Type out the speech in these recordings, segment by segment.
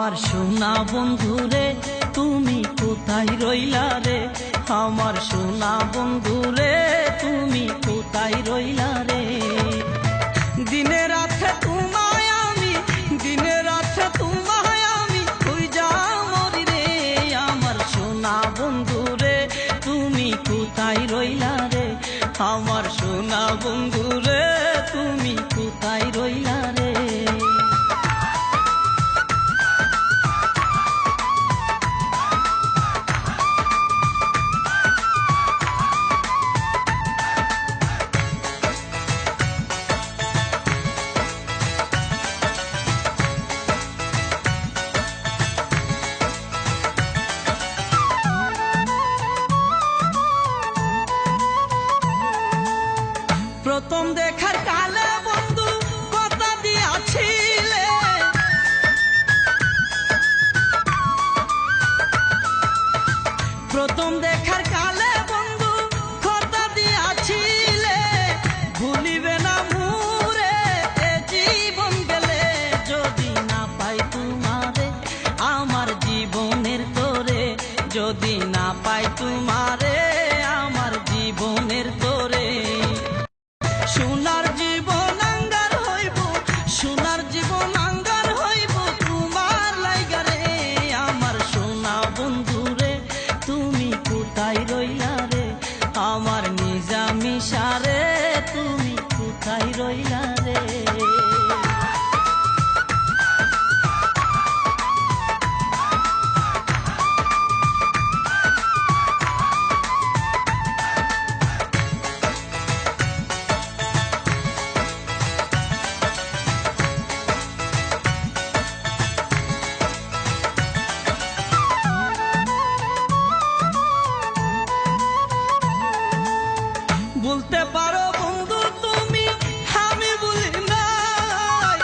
আমার সোনা বন্ধুরে তুমি কোথায় রইলা রে, আমার সোনা বন্ধুরে তুমি কোথায় রইলা রে। দিনে রাতে তোমায় আমি, দিনে রাতে তোমায় আমি খুঁজা মরি রে, আমার সোনা বন্ধুরে তুমি কোথায় রইলা রে, আমার সোনা বন্ধুরে তুমি কোথায় রইলা রে। প্রথম দেখার কালে বন্ধু কথা দিয়াছিলে, প্রথম দেখার কালে বন্ধু কথা দিয়াছিলে, ভুলিবে না মুরে এ জীবন গেলে, যদি না পাই তোমারে আমার জীবনের তোরে, যদি না পাই তোমারে আমার জীবনের তোরে। সোনার জীবন আঙ্গার হইব, সোনার জীবন আঙ্গার হইব তোমার লাইগা রে, আমার সোনা বন্ধুরে তুমি কোথায় রইলা রে, আমার নিজামিশারে তুমি কোথায় রইলা রে। বলতে পারো বন্ধু তুমি আমি বলি নাই,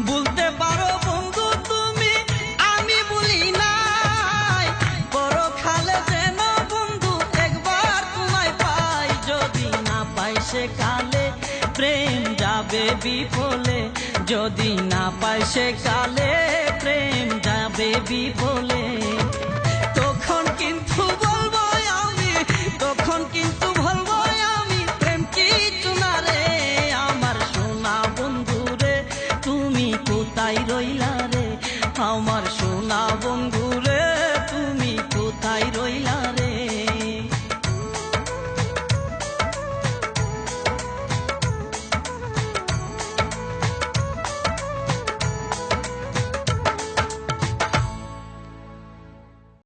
বলতে পারো বন্ধু তুমি আমি বলি নাই, পরকালে যেন বন্ধু একবার তোমায় পাই, যদি না পাই সে কালে প্রেম যাবে বিফলে, যদি না পাই সে কালে প্রেম যাবে বিফলে। তখন কিন্তু বলবো আমি, তখন কিন্তু